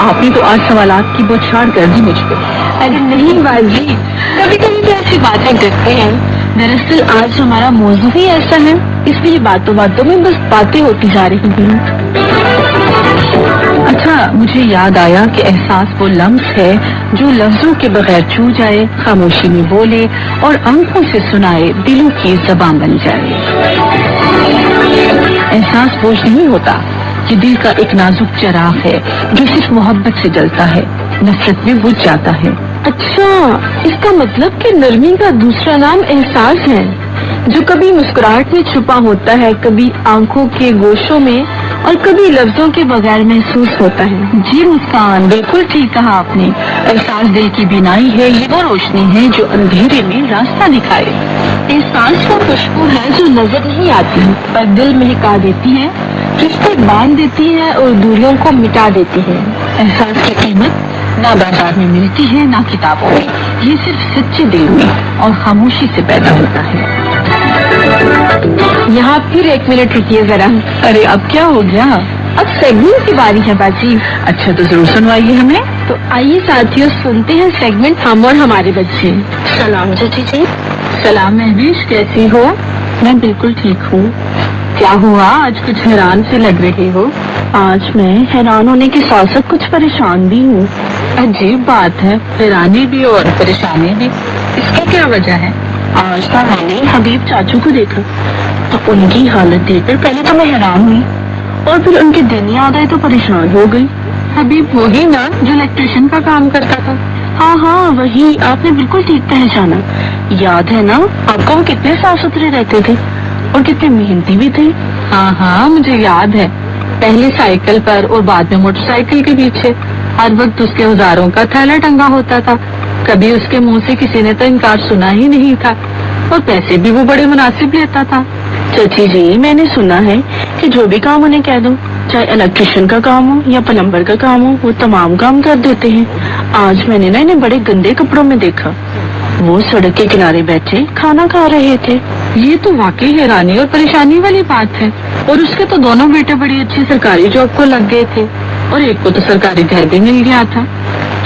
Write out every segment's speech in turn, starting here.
आपने तो आज सवालात की बौछार कर दी मुझ पे। अरे नहीं बाजी, कभी कभी तो ऐसी बातें करते हैं। दरअसल आज हमारा मौजू ही ऐसा है, इसलिए बातों बातों में बस बातें होती जा रही हैं। अच्छा, मुझे याद आया कि एहसास वो लम्स है जो लफ्जों के बगैर छू जाए, खामोशी में बोले और आंखों से सुनाए, दिलों की ज़बान बन जाए। एहसास बोझ नहीं होता, ये दिल का एक नाजुक चिराग है जो सिर्फ मोहब्बत से जलता है, नफरत में बुझ जाता है। अच्छा, इसका मतलब कि नरमी का दूसरा नाम एहसास है, जो कभी मुस्कुराहट में छुपा होता है, कभी आंखों के गोशों में और कभी लफ्जों के बगैर महसूस होता है। जी मुस्कान, बिल्कुल ठीक कहा आपने। एहसास दिल की बीनाई है, ये वो रोशनी है जो अंधेरे में रास्ता दिखाए। एहसास वो खुशबू है जो नजर नहीं आती पर दिल महका देती है, रिश्ते बांध देती है और दूरियों को मिटा देती है। एहसास की कीमत ना बाजार में मिलती है ना किताबों में, ये सिर्फ सच्चे दिल में और खामोशी से पैदा होता है। यहाँ फिर 1 मिनट रुकिए जरा। अरे अब क्या हो गया? अब सेगमेंट की बारी है बाजी। अच्छा तो जरूर सुनवाइए हमें। तो आइए साथियों, सुनते हैं सेगमेंट हम और हमारे बच्चे। सलाम चाची जी। सलाम महवीश, कैसी हो? मैं बिल्कुल ठीक हूँ। क्या हुआ, आज कुछ हैरान से लग रही हो? आज मैं हैरान होने के साथ साथ कुछ परेशान भी हूँ। अजीब बात है, हैरानी भी और परेशानी भी, इसकी क्या वजह है? आज ना मैंने हबीब चाचू को देखा तो उनकी हालत देखकर पहले तो मैं हैरान हुई और फिर उनके दिन याद आए तो परेशान हो गई। हबीब वही ना जो इलेक्ट्रिशियन का काम करता था? हाँ हाँ वही, आपने बिल्कुल ठीक पहचाना। याद है ना आपको, वो कितने साफ सुथरे रहते थे और कितने मेहनती भी थे। हाँ हाँ मुझे याद है, पहले साइकिल पर और बाद में मोटरसाइकिल के पीछे हर वक्त उसके औजारों का थैला टंगा होता था। कभी उसके मुंह से किसी ने तो इनकार सुना ही नहीं था और पैसे भी वो बड़े मुनासिब लेता था। चाची जी, मैंने सुना है कि जो भी काम उन्हें कह दो, चाहे इलेक्ट्रिशियन का काम हो या प्लम्बर का काम हो, वो तमाम काम कर देते हैं। आज मैंने ना इन्हें बड़े गंदे कपड़ों में देखा, वो सड़क के किनारे बैठे खाना खा रहे थे। ये तो वाकई हैरानी और परेशानी वाली बात है। और उसके तो दोनों बेटे बड़ी अच्छी सरकारी जॉब को लग गए थे और एक को तो सरकारी घर भी मिल गया था।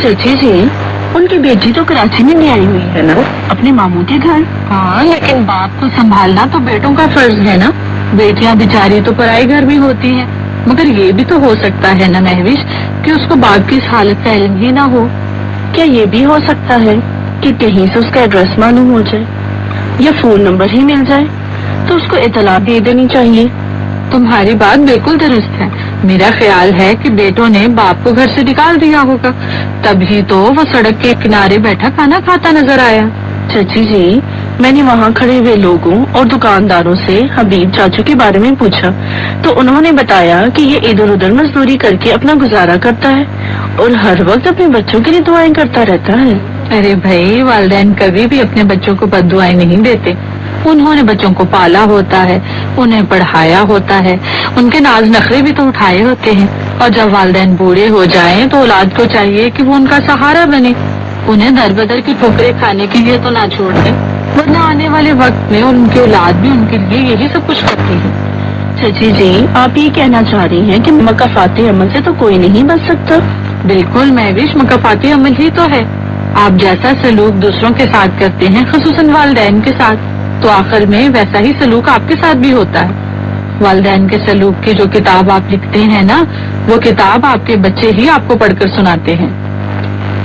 चाची जी, उनकी बेटी तो कराची में नहीं आई हुई है ना, अपने मामू के घर। हाँ, लेकिन बाप को संभालना तो बेटों का फर्ज है ना। बेटियां बेचारी तो पराए घर भी होती हैं, मगर ये भी तो हो सकता है ना महविश कि उसको बाप की इस हालत का इल्म ही ना हो। क्या ये भी हो सकता है कि कहीं से उसका एड्रेस मालूम हो जाए या फोन नंबर ही मिल जाए तो उसको इतला दे देनी चाहिए। तुम्हारी बात बिल्कुल दुरुस्त है। मेरा ख्याल है कि बेटों ने बाप को घर से निकाल दिया होगा, तभी तो वो सड़क के किनारे बैठा खाना खाता नजर आया। चाची जी, मैंने वहाँ खड़े हुए लोगों और दुकानदारों से हबीब चाचू के बारे में पूछा तो उन्होंने बताया कि ये इधर उधर मजदूरी करके अपना गुजारा करता है और हर वक्त अपने बच्चों के लिए दुआएं करता रहता है। अरे भाई, वालिदैन कभी भी अपने बच्चों को बद्दुआएं नहीं देते। उन्होंने बच्चों को पाला होता है, उन्हें पढ़ाया होता है, उनके नाज नखरे भी तो उठाए होते हैं। और जब वालिदैन बूढ़े हो जाएं तो औलाद को चाहिए कि वो उनका सहारा बने, उन्हें दर बदर की ठोकरें खाने के लिए तो ना छोड़ दें, वरना आने वाले वक्त में उनकी औलाद भी उनके लिए यही सब कुछ करती है। चाची जी, आप ये कहना चाह रही हैं कि मकाफाती अमल से तो कोई नहीं बच सकता? बिल्कुल महविश, मकाफाती अमल ही तो है। आप जैसा सलूक दूसरों के साथ करते हैं, खुसूसन वालिदैन के साथ, तो आखिर में वैसा ही सलूक आपके साथ भी होता है। वालिदैन के सलूक की जो किताब आप लिखते हैं ना, वो किताब आपके बच्चे ही आपको पढ़कर सुनाते हैं।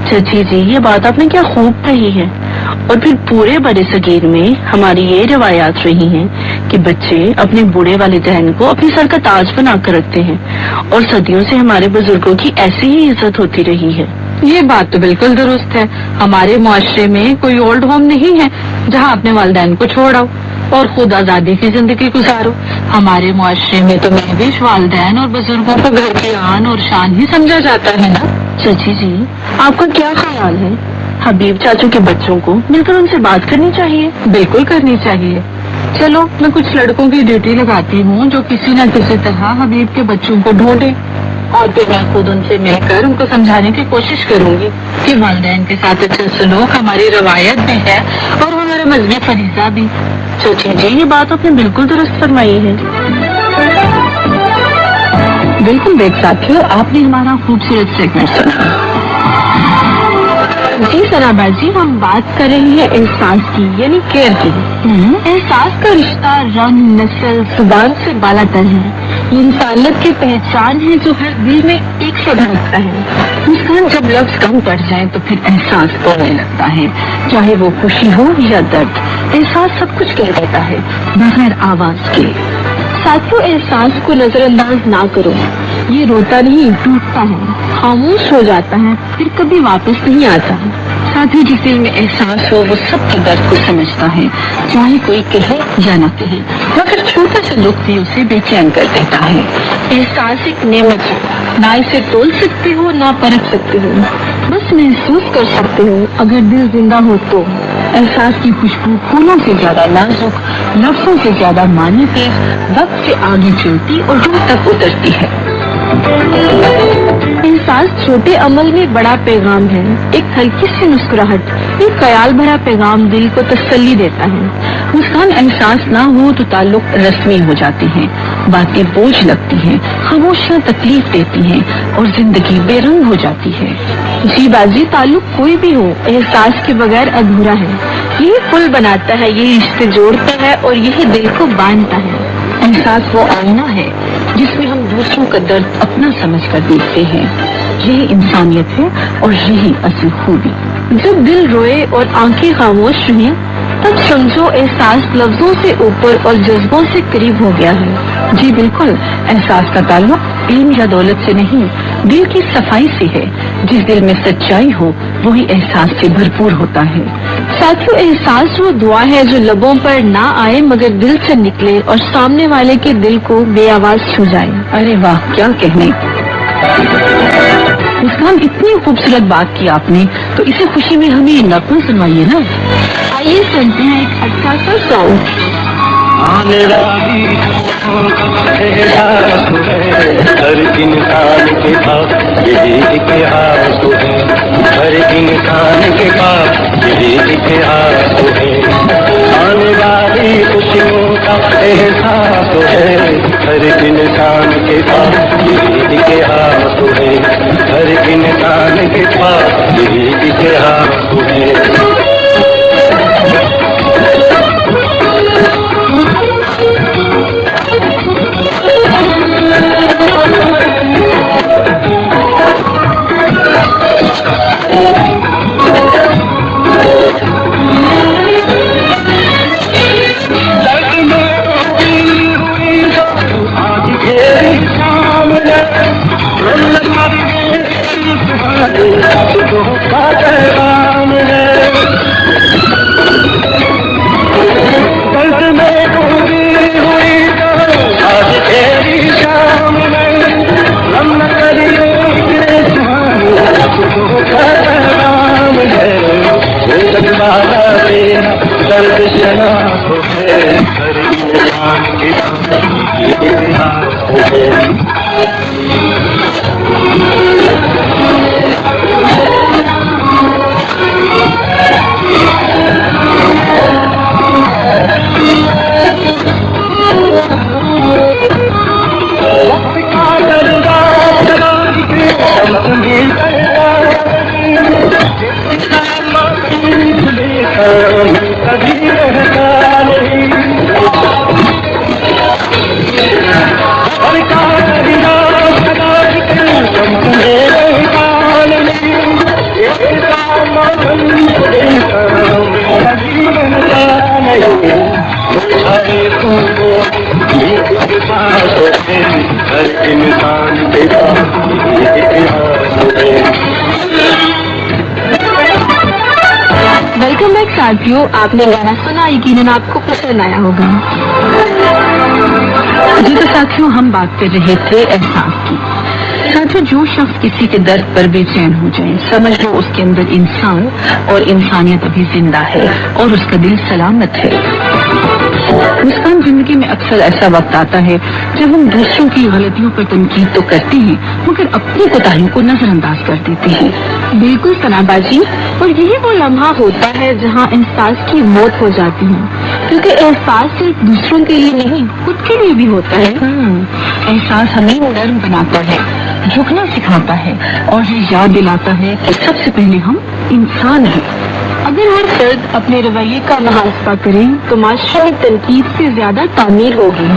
चाची जी, ये बात आपने क्या खूब कही है। और फिर पूरे बड़े सगीर में हमारी ये रिवायात रही हैं कि बच्चे अपने बूढ़े वालिदैन को अपनी सर का ताज बना कर रखते हैं और सदियों से हमारे बुजुर्गों की ऐसी ही इज्जत होती रही है। ये बात तो बिल्कुल दुरुस्त है। हमारे मुआशरे में कोई ओल्ड होम नहीं है जहाँ अपने वालिदैन को छोड़ो और खुद आजादी की जिंदगी गुजारो। हमारे मुआशरे में तो महविश वालिदैन और बुजुर्गों को घर की आन और शान ही समझा जाता है ना। चाची जी, आपका क्या ख्याल है? हबीब चाचू के बच्चों को मिलकर उनसे बात करनी चाहिए। बिल्कुल करनी चाहिए। चलो, मैं कुछ लड़कों की ड्यूटी लगाती हूँ जो किसी न किसी तरह हबीब के बच्चों को ढूंढे और फिर मैं खुद उनसे मिलकर उनको समझाने की कोशिश करूंगी कि वालिदैन के साथ अच्छा सलूक हमारी रवायत भी है और हमारा मजहबी फरीजा भी। चाची जी, ये बात आपने बिल्कुल दुरुस्त फरमाई है। بالکل بیک ساتھیوں، آپ نے ہمارا خوبصورت سیگمنٹ سنا۔ جی سنابا جی، ہم بات کر رہے ہیں احساس کی، یعنی کیئر کی۔ احساس کا رشتہ رنگ، نسل، زبان سے بالا تر ہے۔ یہ انسانیت کی پہچان ہے جو ہر دل میں ایک سے دھڑکتا ہے۔ مسکان جب لفظ کم پڑ جائیں تو پھر احساس بولنے لگتا ہے، چاہے وہ خوشی ہو یا درد۔ احساس سب کچھ کہہ دیتا ہے بغیر آواز کے۔ ساتھیوں، احساس کو نظر انداز نہ کرو، یہ روتا نہیں، ٹوٹتا ہے، خاموش ہو جاتا ہے، پھر کبھی واپس نہیں آتا۔ ساتھیوں، جس دل میں احساس ہو وہ سب کے درد کو سمجھتا ہے، چاہے کوئی کہے یا نہ کہے، مگر چھوٹا سا دکھ بھی اسے بے چین کر دیتا ہے۔ احساس ایک نعمت ہے، نہ اسے تول سکتے ہو نہ پرکھ سکتے ہو، بس محسوس کر سکتے ہو اگر دل زندہ ہو تو۔ احساس کی خوشبو پھولوں سے زیادہ نازک، لفظوں سے زیادہ معنی خیز، وقت سے آگے چلتی اور روح تک اترتی ہے۔ احساس چھوٹے عمل میں بڑا پیغام ہے، ایک ہلکی سی مسکراہٹ، ایک خیال بھرا پیغام دل کو تسلی دیتا ہے۔ مسکان احساس نہ ہو تو تعلق رسمی ہو جاتے ہیں، باتیں بوجھ لگتی ہیں، خاموشیاں تکلیف دیتی ہیں اور زندگی بے رنگ ہو جاتی ہے۔ جی باجی، تعلق کوئی بھی ہو، احساس کے بغیر ادھورا ہے۔ یہی پل بناتا ہے، یہی رشتے جوڑتا ہے اور یہی دل کو باندھتا ہے۔ احساس وہ آئینہ ہے جس میں ہم دوسروں کا درد اپنا سمجھ کر دیکھتے ہیں۔ یہی انسانیت ہے اور یہی اصل خوبی۔ جب دل روئے اور آنکھیں خاموش رہیں تب سمجھو احساس لفظوں سے اوپر اور جذبوں سے قریب ہو گیا ہے۔ جی بالکل، احساس کا تعلق علم یا دولت سے نہیں، دل کی صفائی سے ہے۔ جس دل میں سچائی ہو وہی احساس سے بھرپور ہوتا ہے۔ ساتھیوں، احساس وہ دعا ہے جو لبوں پر نہ آئے مگر دل سے نکلے اور سامنے والے کے دل کو بے آواز چھو جائے۔ ارے واہ، کیا کہنے! مسکان، اتنی خوبصورت بات کی آپ نے، تو اسے خوشی میں ہمیں نغمہ سنوائیے نا۔ آئیے سنتے ہیں ایک اچھا سا سانگ۔ ہر انسان کے پاس یہی اتحاد ہے، ہر انسان کے پاس یہی اتحاد ہے، آنے والی خوشیوں کا احساس ہے، ہر انسان کے پاس یہی اتحاد ہے، ہر انسان کے پاس یہی اتحاد ہے۔ ویلکم بیک ساتھیوں، آپ نے گانا سنا، یقیناً آپ کو پسند آیا ہوگا۔ جی تو ساتھیوں، ہم بات کر رہے تھے احساس کی۔ ساتھیوں، جو شخص کسی کے درد پر بے چین ہو جائے، سمجھ لو اس کے اندر انسان اور انسانیت ابھی زندہ ہے اور اس کا دل سلامت ہے۔ مسکان، زندگی میں اکثر ایسا وقت آتا ہے جب ہم دوسروں کی غلطیوں پر تنقید تو کرتے ہیں مگر اپنی کوتاہیوں کو نظر انداز کر دیتے ہیں. بالکل ثنا باجی، اور یہی وہ لمحہ ہوتا ہے جہاں احساس کی موت ہو جاتی ہے، کیونکہ احساس صرف دوسروں کے لیے نہیں خود کے لیے بھی ہوتا ہے. احساس ہمیں نرم بناتا ہے، جھکنا سکھاتا ہے اور یہ یاد دلاتا ہے کہ سب سے پہلے ہم انسان ہیں. اگر ہر فرد اپنے رویے کا محاسبہ کرے تو معاشرے میں تنقید سے زیادہ تعمیر ہوگی.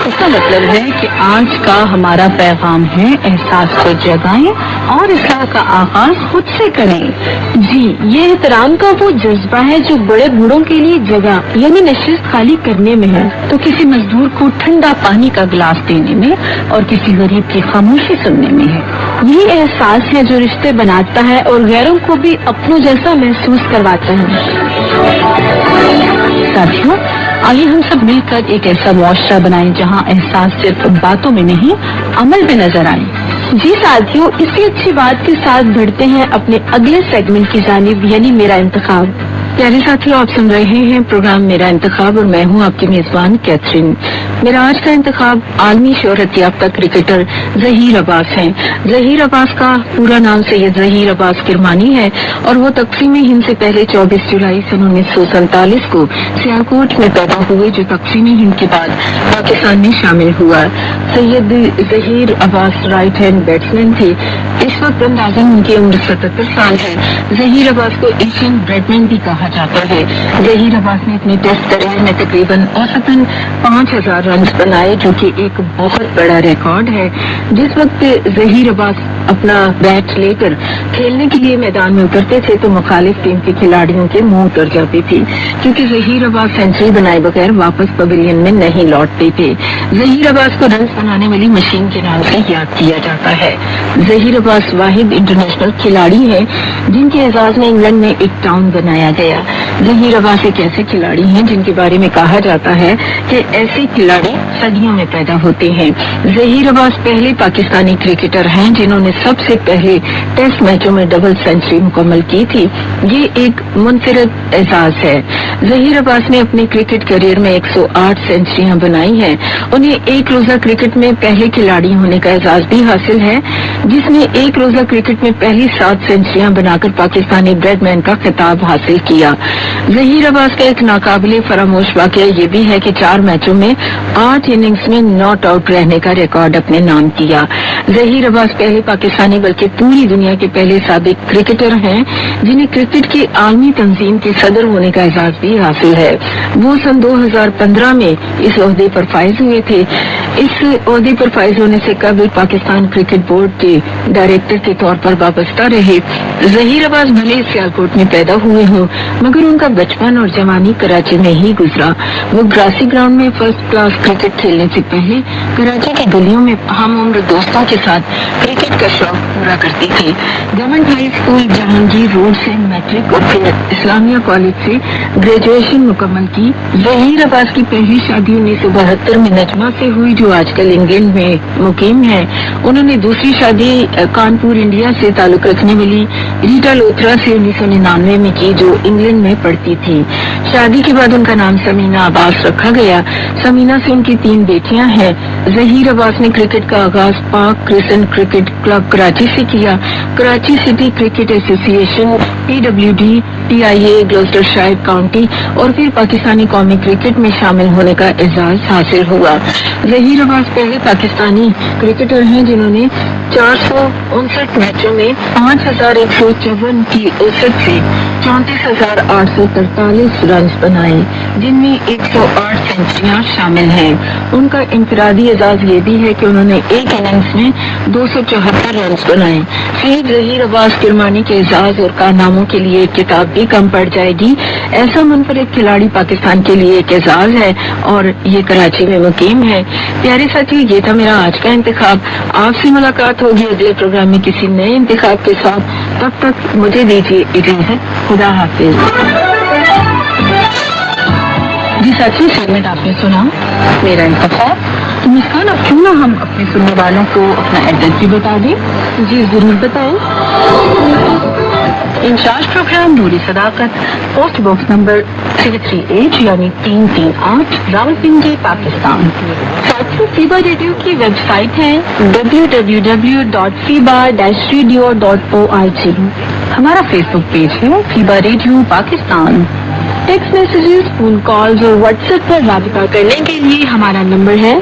اس کا مطلب ہے کہ آج کا ہمارا پیغام ہے احساس کو جگائیں اور اصلاح کا آغاز خود سے کریں. جی، یہ احترام کا وہ جذبہ ہے جو بڑے بوڑھوں کے لیے جگہ یعنی نشست خالی کرنے میں ہے، تو کسی مزدور کو ٹھنڈا پانی کا گلاس دینے میں اور کسی غریب کی خاموشی سننے میں ہے. یہی احساس ہے جو رشتے بناتا ہے اور غیروں کو بھی اپنوں جیسا محسوس کرواتا ہے. ساتھیوں، آئیے ہم سب مل کر ایک ایسا معاشرہ بنائیں جہاں احساس صرف باتوں میں نہیں عمل میں نظر آئے. جی ساتھیوں، اسی اچھی بات کے ساتھ بڑھتے ہیں اپنے اگلے سیگمنٹ کی جانب یعنی میرا انتخاب. پیارے ساتھیوں، آپ سن رہے ہیں پروگرام میرا انتخاب اور میں ہوں آپ کی میزبان کیتھرین. میرا آج کا انتخاب عالمی شہرت یافتہ کرکٹر ظہیر عباس ہیں. ظہیر عباس کا پورا نام سید ظہیر عباس کرمانی ہے اور وہ تقسیم ہند سے پہلے 24 جولائی سن 1947 کو سیالکوٹ میں پیدا ہوئے جو تقسیم ہند کے بعد پاکستان میں شامل ہوا. سید ظہیر عباس رائٹ ہینڈ بیٹسمین تھے. اس وقت اندازاً ان کی عمر 77 سال ہے. ظہیر عباس کو ایشین بریڈمین بھی کہا جاتا ہے. ظہیر عباس نے اپنے ٹیسٹ کیریئر میں تقریباً اوسطاً 5000 رنز بنائے جو کہ ایک بہت بڑا ریکارڈ ہے. جس وقت ظہیر عباس اپنا بیٹ لے کر کھیلنے کے لیے میدان میں اترتے تھے تو مخالف ٹیم کے کھلاڑیوں کے منہ اتر جاتی تھی کیونکہ ظہیر عباس سینچری بنائے بغیر واپس پویلین میں نہیں لوٹتے تھے. ظہیر عباس کو رنز بنانے والی مشین کے نام سے یاد کیا جاتا ہے. ظہیر عباس واحد انٹرنیشنل کھلاڑی ہیں جن کے اعزاز میں انگلینڈ میں ایک ٹاؤن بنایا گیا. ظہیر عباس ایک ایسے کھلاڑی ہیں جن کے بارے میں کہا جاتا ہے کہ ایسے کھلاڑی صدیوں میں پیدا ہوتے ہیں. ظہیر عباس پہلے پاکستانی کرکٹر ہیں جنہوں نے سب سے پہلے ٹیسٹ میچوں میں ڈبل سینچری مکمل کی تھی. یہ ایک منفرد اعزاز ہے. ظہیر عباس نے اپنے کرکٹ کیریئر میں 108 سینچریاں بنائی ہیں. انہیں ایک روزہ کرکٹ میں پہلے کھلاڑی ہونے کا اعزاز بھی حاصل ہے جس نے ایک روزہ کرکٹ میں پہلی 7 سینچریاں بنا کر پاکستانی بریڈمین کا خطاب حاصل کیا. ظہیر عباس کا ایک ناقابل فراموش واقعہ یہ بھی ہے کہ 4 میچوں میں 8 اننگز میں ناٹ آؤٹ رہنے کا ریکارڈ اپنے نام کیا. ظہیر عباس پہلے پاکستانی بلکہ پوری دنیا کے پہلے سابق کرکٹر ہیں جنہیں کرکٹ کی عالمی تنظیم کے صدر ہونے کا اعزاز بھی حاصل ہے. وہ سن 2015 میں اس عہدے پر فائز ہوئے تھے. اس عہدے پر فائز ہونے سے قبل پاکستان کرکٹ بورڈ کے ڈائریکٹر کے طور پر وابستہ رہے. ظہیر عباس بھلے سیالکوٹ میں پیدا ہوئے ہوں مگر ان کا بچپن اور جوانی کراچی میں ہی گزرا. وہ گراسی گراؤنڈ میں فرسٹ کلاس کرکٹ کھیلنے سے پہلے کراچی کی گلیوں میں ہم عمر دوستوں کے ساتھ کرکٹ کا شوق پورا کرتی تھی. Government high school Jahangir road سے میٹرک اور پھر اسلامیہ کالج سے گریجویشن مکمل کی. ظہیر عباس کی پہلی شادی 1972 میں نجمہ سے ہوئی جو آج کل انگلینڈ میں مقیم ہے. انہوں نے دوسری شادی کانپور انڈیا سے تعلق رکھنے والی ریٹا لوتھرا سے 1999 میں کی جو انگلینڈ میں پڑھتی تھی. شادی کے بعد ان کا نام سمینا عباس رکھا گیا. سمینا سے ان کی 3 بیٹیاں ہیں. ظہیر عباس نے کرکٹ کا آغاز پاک کرسنٹ کرکٹ کلب کراچی سے کیا. کراچی سٹی کرکٹ ایسوسی ایشن PWD TIA Gloucester shire county اور پھر پاکستانی قومی کرکٹ میں شامل ہونے کا اعزاز حاصل ہوا. ظہیر عباس پہلے پاکستانی کرکٹر ہیں جنہوں نے 459 میچوں میں 5154 کی اوسط سے 34,843 رنز بنائے جن میں 108 سینچریاں شامل ہیں. ان کا انفرادی اعزاز یہ بھی ہے کہ انہوں نے ایک اننگز میں 274 رنز بنائے. سید ظہیر عباس کرمانی کے اعزاز اور کارناموں کے لیے ایک کتاب بھی کم پڑ جائے گی. ایسا منفرد کھلاڑی پاکستان کے لیے ایک اعزاز ہے اور یہ کراچی میں مقیم ہے. پیارے ساتھی، یہ تھا میرا آج کا انتخاب. آپ سے ملاقات ہوگی اگلے پروگرام میں کسی نئے انتخاب کے ساتھ. تب تک مجھے دیجیے اجازت. خدا حافظ. جی ساتھی، سیگمنٹ آپ نے سنا میرا انتخاب. تو مسکان، اب کیوں نہ ہم اپنے سننے والوں کو اپنا ایڈریس بھی بتا دیں. جی ضرور بتائیں. इंचार्ज प्रोग्राम नूरी सदाकत, पोस्ट बॉक्स नंबर 338 यानी 338 रावलपिंडी पाकिस्तान। साथियों, फीबा रेडियो की वेबसाइट है www.fiba-radio.org। हमारा फेसबुक पेज है FIBA radio Pakistan. Text messages, phone calls और व्हाट्सएप पर राब्ता करने के लिए हमारा नंबर है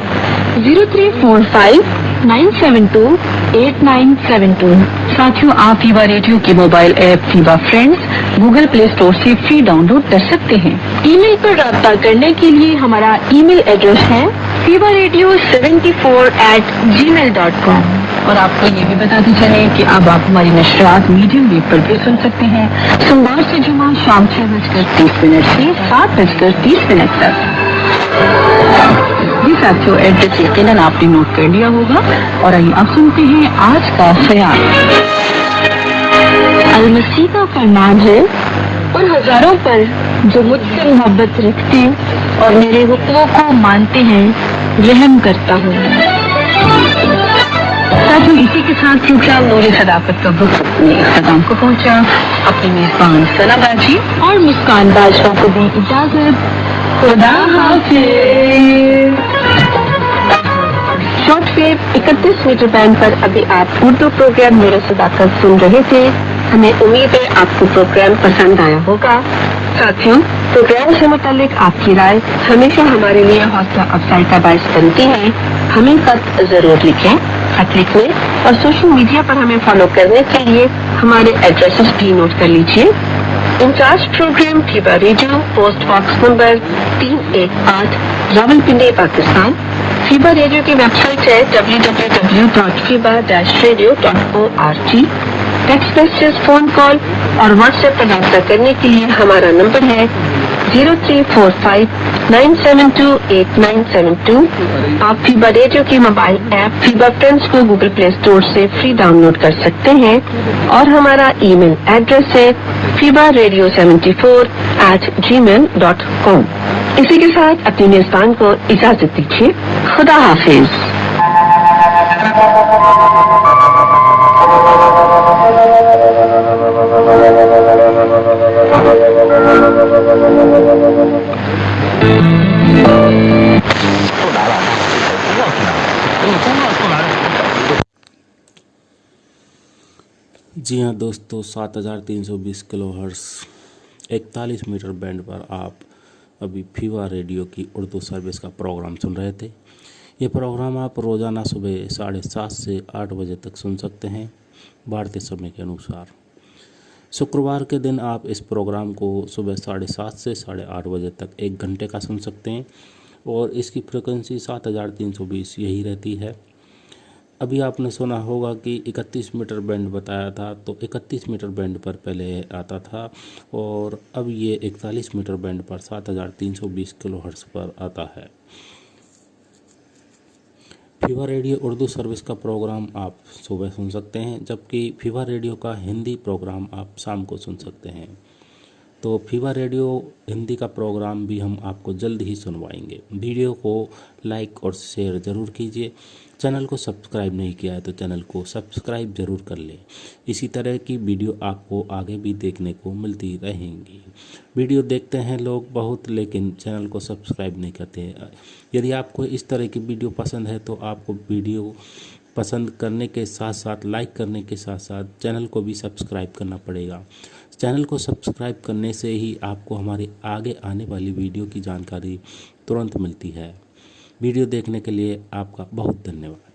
0345-972-8972। साथियों, आप फीबा रेडियो की mobile app FIBA friends Google play store से फ्री डाउनलोड कर सकते हैं। ईमेल पर राब्ता करने के लिए हमारा ईमेल एड्रेस है fiba-radio74@gmail.com। और आपको ये भी बताते चले कि अब आप हमारी नशरियात मीडियम वेव पर भी सुन सकते हैं, सोमवार से जुमा शाम 6:30 से 7:30 तक। जी साथियों, एड्रेस यकीनन आपने नोट कर लिया होगा और आइए आप सुनते हैं आज का ख्याल। अल-मसीह का फरमान है, उन हजारों पर जो मुझसे मोहब्बत रखते और मेरे हुक्मों को मानते हैं रहम करता हूँ। साथियों, इसी के साथ प्रोग्राम नूरी सदाकत का वक्त अपने इख्तिताम को पहुंचा। अपनी मेजबान सना बाजी और मुस्कान बाजवा को दी इजाजत। खुदा हाफिज। शॉर्ट वेव 31 मीटर बैंड पर अभी आप उर्दू प्रोग्राम नूरी सदाकत सुन रहे थे। हमें उम्मीद है आपको प्रोग्राम पसंद आया होगा। साथियों, प्रोग्राम से मुतालिक आपकी राय हमेशा हमारे लिए हौसला अफजाई का बायस बनती है। हमें खत जरूर लिखें। खत लिखने और सोशल मीडिया पर हमें फॉलो करने के लिए हमारे एड्रेसेस भी नोट कर लीजिए। Incharge programme Fiba radio, post box number 318 Rawalpindi Pakistan. Fiba radio की वेबसाइट है www.fiba-radio.org। Text message, phone call और व्हाट्सएप पर राब्ता करने के लिए हमारा नंबर है 0345-972-8972। आप फीबा रेडियो की मोबाइल ऐप फीबा फ्रेंड्स को गूगल प्ले स्टोर से फ्री डाउनलोड कर सकते हैं और हमारा ईमेल एड्रेस है fiba-radio74@gmail.com। इसी के साथ अपनी मेजबान को इजाजत दीजिए। खुदा हाफिज। जी हाँ दोस्तों, 7320 किलोहर्ट्ज़ 41 मीटर बैंड पर आप अभी फीबा रेडियो की उर्दू सर्विस का प्रोग्राम सुन रहे थे। ये प्रोग्राम आप रोज़ाना सुबह 7:30 से 8 बजे तक सुन सकते हैं भारतीय समय के अनुसार। शुक्रवार के दिन आप इस प्रोग्राम को सुबह 7:30 से 8:30 बजे तक 1 घंटे का सुन सकते हैं और इसकी फ्रिक्वेंसी 7320 यही रहती है। अभी आपने सुना होगा कि 31 मीटर बैंड बताया था, तो 31 मीटर बैंड पर पहले आता था और अब ये 41 मीटर बैंड पर 7320 किलोहर्ट्ज़ पर आता है। फीबा रेडियो उर्दू सर्विस का प्रोग्राम आप सुबह सुन सकते हैं, जबकि फीबा रेडियो का हिंदी प्रोग्राम आप शाम को सुन सकते हैं। तो फीबा रेडियो हिंदी का प्रोग्राम भी हम आपको जल्द ही सुनवाएंगे। वीडियो को लाइक और शेयर ज़रूर कीजिए। चैनल को सब्सक्राइब नहीं किया है तो चैनल को सब्सक्राइब ज़रूर कर लें। इसी तरह की वीडियो आपको आगे भी देखने को मिलती रहेंगी। वीडियो देखते हैं लोग बहुत, लेकिन चैनल को सब्सक्राइब नहीं करते हैं। यदि आपको इस तरह की वीडियो पसंद है तो आपको वीडियो पसंद करने के साथ साथ लाइक करने के साथ साथ चैनल को भी सब्सक्राइब करना पड़ेगा। चैनल को सब्सक्राइब करने से ही आपको हमारी आगे आने वाली वीडियो की जानकारी तुरंत मिलती है। वीडियो देखने के लिए आपका बहुत धन्यवाद।